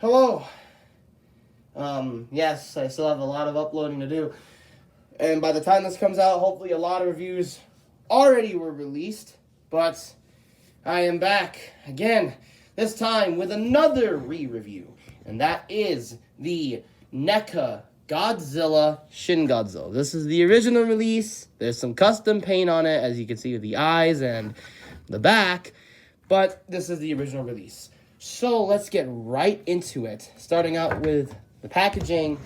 Hello. Yes, I still have a lot of uploading to do. And by the time this comes out, hopefully a lot of reviews already were released. But I am back again, this time with another re-review. And that is the NECA Godzilla Shin Godzilla. This is the original release. There's some custom paint on it, as you can see with the eyes and the back. But this is the original release. So let's get right into it. Starting out with the packaging.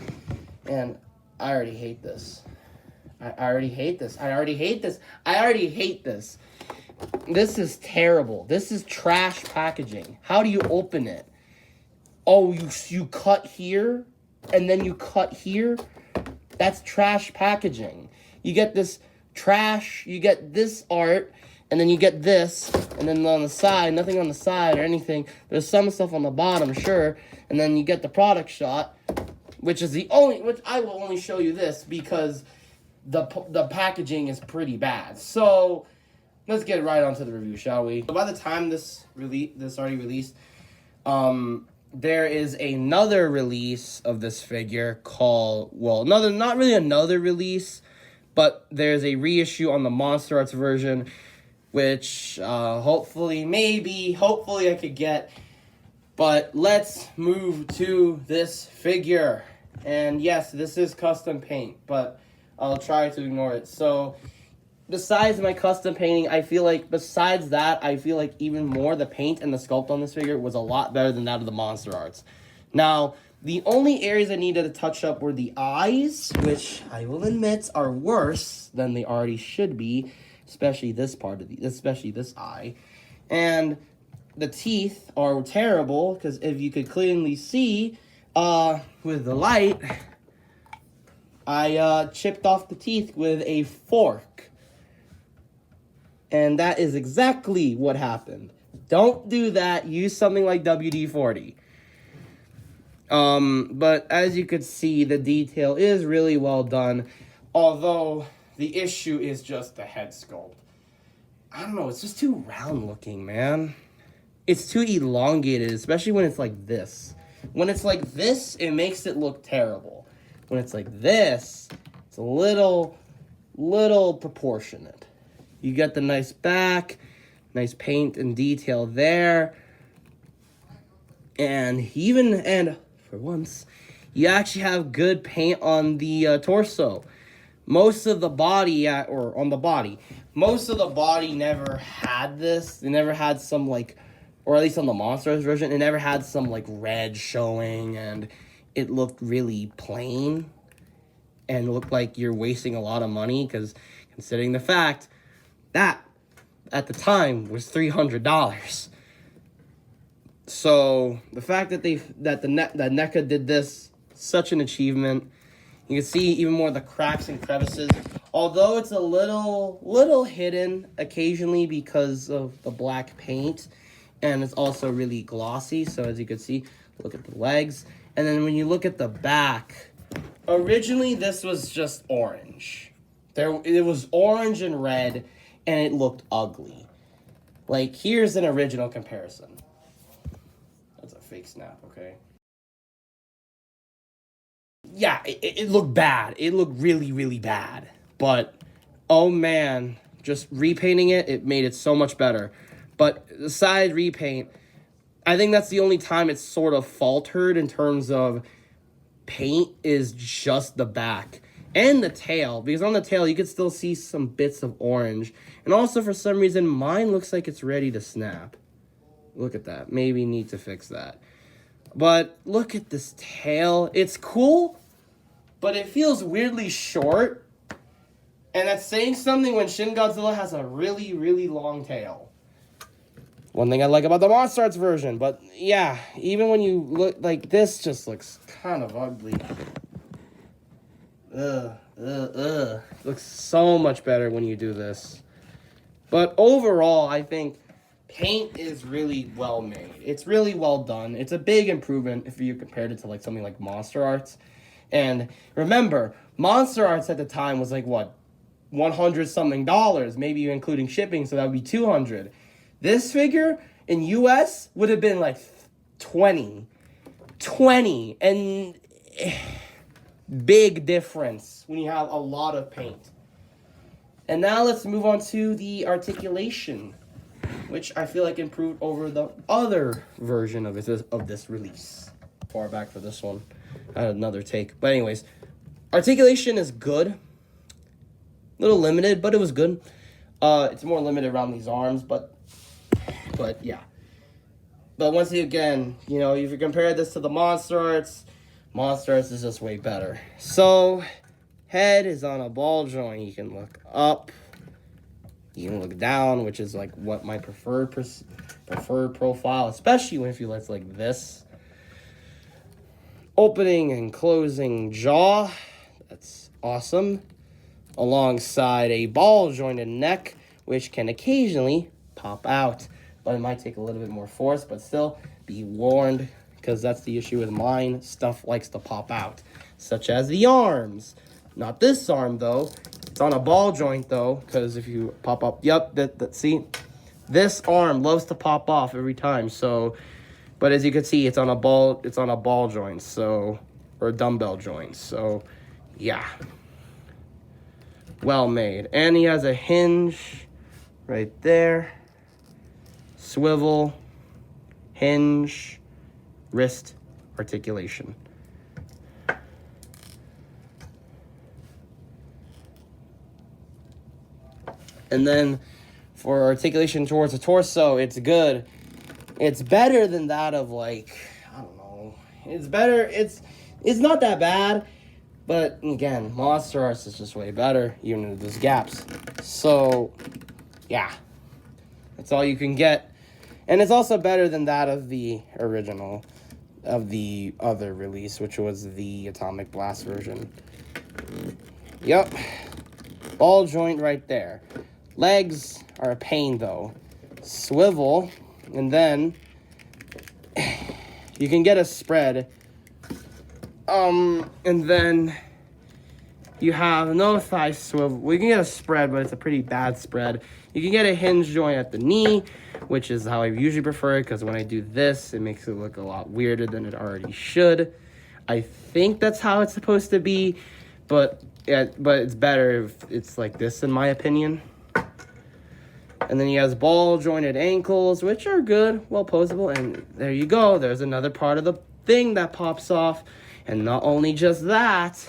And I already hate this. I already hate this. This is terrible. This is trash packaging. How do you open it? Oh, you cut here, and then you cut here? That's trash packaging. You get this trash, you get this art, and then you get this, and then on the side, nothing on the side or anything. There's some stuff on the bottom, sure, and then you get the product shot, which I will only show you this because the packaging is pretty bad. So let's get right onto the review, shall we? So by the time this already released, there is another release of this figure called, not really another release, but there's a reissue on the Monster Arts version, which hopefully I could get. But let's move to this figure. And yes, this is custom paint, but I'll try to ignore it. So besides my custom painting, I feel like even more the paint and the sculpt on this figure was a lot better than that of the Monster Arts. Now, the only areas I needed to touch up were the eyes, which I will admit are worse than they already should be, especially this eye. And the teeth are terrible, because if you could clearly see with the light, I chipped off the teeth with a fork. And that is exactly what happened. Don't do that. Use something like WD-40. But as you could see, the detail is really well done. Although the issue is just the head sculpt. I don't know. It's just too round looking, man. It's too elongated, especially when it's like this. When it's like this, it makes it look terrible. When it's like this, it's a little proportionate. You get the nice back, nice paint and detail there. And for once, you actually have good paint on the torso. Most of the body, most of the body never had this. They never had some, or at least on the Monsters version, it never had some, red showing, and it looked really plain, and looked like you're wasting a lot of money, because considering the fact that, at the time, was $300. So, the fact that NECA did this, such an achievement. You can see even more of the cracks and crevices. Although it's a little hidden occasionally because of the black paint. And it's also really glossy. So as you can see, look at the legs. And then when you look at the back, originally this was just orange. It was orange and red, and it looked ugly. Here's an original comparison. That's a fake snap, okay? Yeah, it looked bad. It looked really, really bad. But, oh man, just repainting it made it so much better. But aside repaint, I think that's the only time it's sort of faltered in terms of paint is just the back. And the tail, because on the tail you can still see some bits of orange. And also for some reason, mine looks like it's ready to snap. Look at that. Maybe need to fix that. But look at this tail. It's cool, but it feels weirdly short. And that's saying something when Shin Godzilla has a really, really long tail. One thing I like about the Monster Arts version. But yeah, even when you look this, just looks kind of ugly. Looks so much better when you do this. But overall, I think paint is really well made. It's really well done. It's a big improvement if you compared it to something like Monster Arts. And remember, Monster Arts at the time was $100 something, maybe including shipping, so that would be $200. This figure in US would have been $20. 20. And big difference when you have a lot of paint. And now let's move on to the articulation, which I feel like improved over the other version of this release. Far back for this one. I had another take. But anyways, articulation is good. A little limited, but it was good. It's more limited around these arms, but yeah. But once again, you know, if you compare this to the Monster Arts is just way better. So, head is on a ball joint. You can look up. You can look down, which is like what my preferred profile, especially when if you look like this. Opening and closing jaw. That's awesome. Alongside a ball jointed neck, which can occasionally pop out. But it might take a little bit more force, but still be warned, because that's the issue with mine. Stuff likes to pop out, such as the arms. Not this arm, though. It's on a ball joint, though, because if you pop up, yep, see? This arm loves to pop off every time, so, but as you can see, it's on a ball joint, so, or a dumbbell joint, so, yeah. Well made. And he has a hinge right there. Swivel, hinge, wrist articulation. And then for articulation towards the torso, it's good. It's better than that of, like, I don't know. It's better. It's not that bad. But again, Monster Arts is just way better, even if there's gaps. So, yeah. That's all you can get. And it's also better than that of the original, of the other release, which was the Atomic Blast version. Yep. Ball joint right there. Legs are a pain, though. Swivel, and then you can get a spread. And then you have no thigh swivel. We can get a spread, but it's a pretty bad spread. You can get a hinge joint at the knee, which is how I usually prefer it, because when I do this, it makes it look a lot weirder than it already should. I think that's how it's supposed to be, but it's better if it's like this, in my opinion. And then he has ball jointed ankles, which are good, well posable, and there you go. There's another part of the thing that pops off. And not only just that,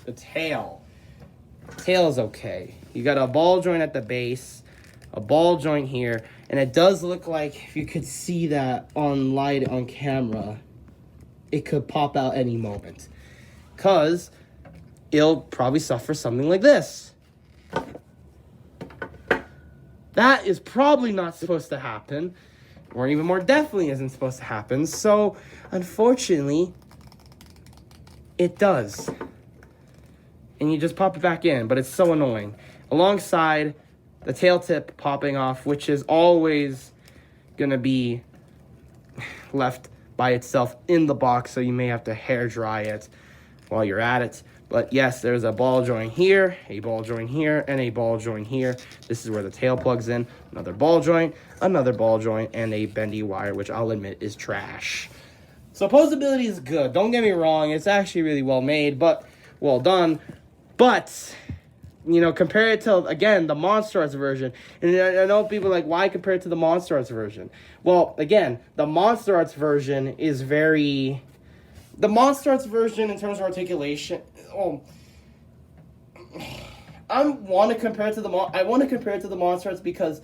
the tail. Tail is okay. You got a ball joint at the base, a ball joint here, and it does look like, if you could see that on light on camera, it could pop out any moment. Because it'll probably suffer something like this. That is probably not supposed to happen, or even more definitely isn't supposed to happen. So, unfortunately, it does. And you just pop it back in, but it's so annoying. Alongside the tail tip popping off, which is always going to be left by itself in the box, so you may have to hair dry it while you're at it. But yes, there's a ball joint here, a ball joint here, and a ball joint here. This is where the tail plugs in. Another ball joint, and a bendy wire, which I'll admit is trash. So posability is good. Don't get me wrong. It's actually really well made, but well done. But, you know, compare it to, again, the Monster Arts version. And I know people are like, why compare it to the Monster Arts version? Well, again, the Monster Arts version is very... The Monster Arts version, in terms of articulation... I want to compare it to the Monster Arts because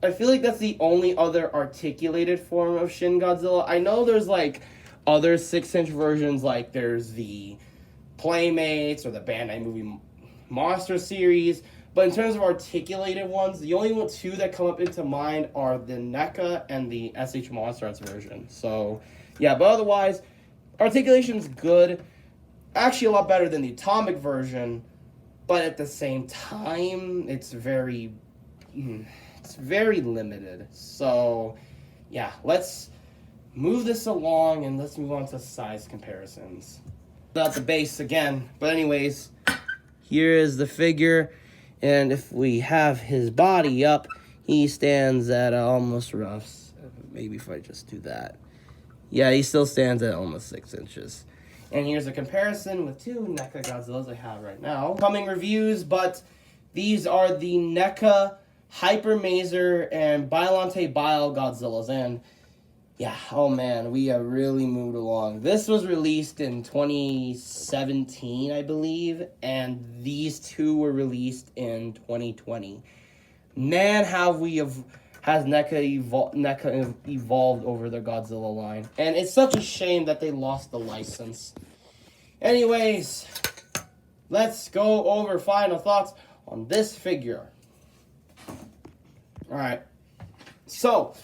I feel like that's the only other articulated form of Shin Godzilla. I know there's, like, other 6-inch versions, like there's the Playmates or the Bandai Movie Monster series, but in terms of articulated ones, the only two that come up into mind are the NECA and the SH Monster Arts version. So, yeah, but otherwise, articulation's good. Actually, a lot better than the Atomic version, but at the same time, it's very limited. So, yeah, let's move this along and let's move on to size comparisons. Not the base again, but anyways, here is the figure, and if we have his body up, he stands at almost rough. Maybe if I just do that. Yeah, he still stands at almost 6 inches. And here's a comparison with two NECA Godzillas I have right now. Coming reviews, but these are the NECA Hyper Mazer and Biollante Bio Godzillas. And yeah, oh man, we have really moved along. This was released in 2017, I believe, and these two were released in 2020. Man, has NECA evolved over the Godzilla line. And it's such a shame that they lost the license. Anyways, let's go over final thoughts on this figure. Alright, so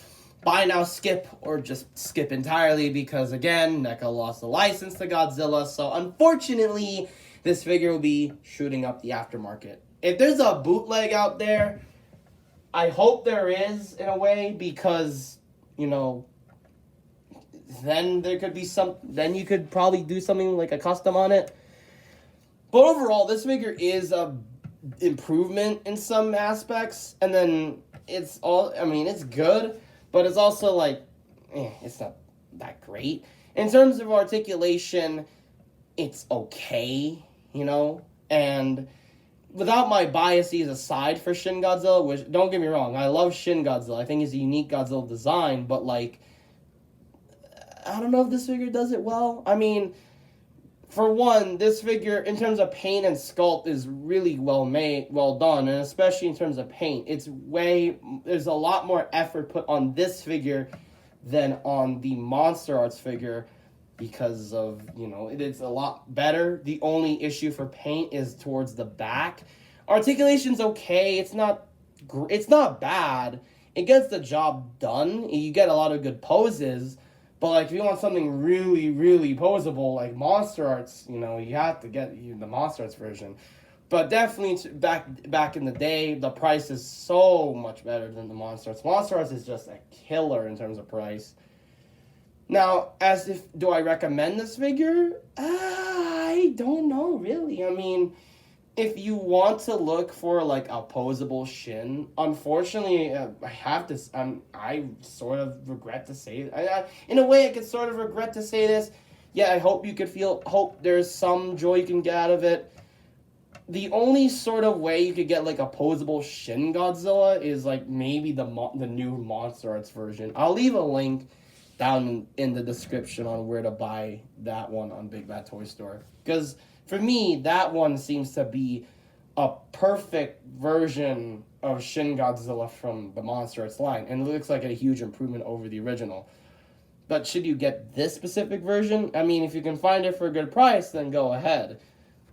buy now, skip, or just skip entirely because, again, NECA lost the license to Godzilla, so unfortunately, this figure will be shooting up the aftermarket. If there's a bootleg out there, I hope there is, in a way, because, you know, then there could be then you could probably do something like a custom on it. But overall, this figure is a improvement in some aspects, and then it's good, but it's also like, it's not that great. In terms of articulation, it's okay, you know, and without my biases aside for Shin Godzilla, which, don't get me wrong, I love Shin Godzilla. I think it's a unique Godzilla design, but, like, I don't know if this figure does it well. I mean, for one, this figure, in terms of paint and sculpt, is really well done, and especially in terms of paint. There's a lot more effort put on this figure than on the Monster Arts figure because of, you know, it's a lot better. The only issue for paint is towards the back. Articulation's okay. It's not bad. It gets the job done. You get a lot of good poses. But, like, if you want something really, really posable, like Monster Arts, you know, you have to get the Monster Arts version. But definitely, back in the day, the price is so much better than the Monster Arts. Monster Arts is just a killer in terms of price. Now, do I recommend this figure? I don't know, really. I mean, if you want to look for, like, a posable Shin, unfortunately, I sort of regret to say it. In a way, I could sort of regret to say this. Yeah, I hope there's some joy you can get out of it. The only sort of way you could get, like, a posable Shin Godzilla is, like, maybe the new Monster Arts version. I'll leave a link down in the description on where to buy that one on Big Bad Toy Store. Because for me, that one seems to be a perfect version of Shin Godzilla from the Monster Arts line. And it looks like a huge improvement over the original. But should you get this specific version? I mean, if you can find it for a good price, then go ahead.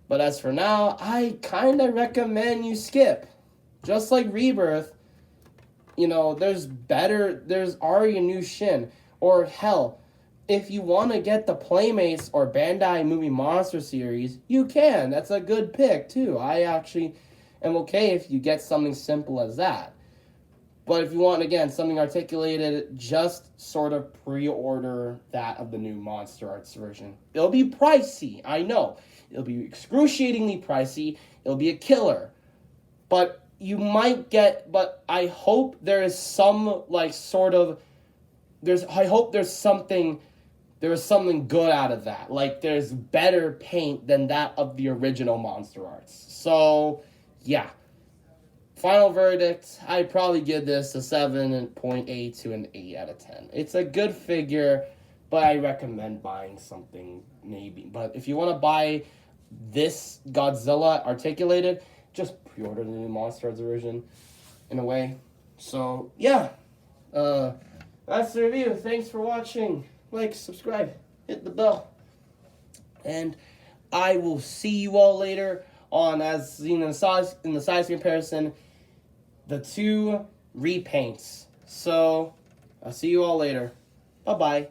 But as for now, I kind of recommend you skip. Just like Rebirth, you know, there's already a new Shin. Or hell, if you want to get the Playmates or Bandai Movie Monster series, you can. That's a good pick, too. I actually am okay if you get something simple as that. But if you want, again, something articulated, just sort of pre-order that of the new Monster Arts version. It'll be pricey, I know. It'll be excruciatingly pricey. It'll be a killer. But you might but I hope there is some, like, sort of, I hope there was something good out of that. Like, there's better paint than that of the original Monster Arts. So, yeah. Final verdict, I'd probably give this a 7.8 to an 8 out of 10. It's a good figure, but I recommend buying something, maybe. But if you want to buy this Godzilla articulated, just pre-order the new Monster Arts version, in a way. So, yeah. That's the review. Thanks for watching. Like, subscribe, hit the bell. And I will see you all later on, as seen in the size comparison, the two repaints. So, I'll see you all later. Bye-bye.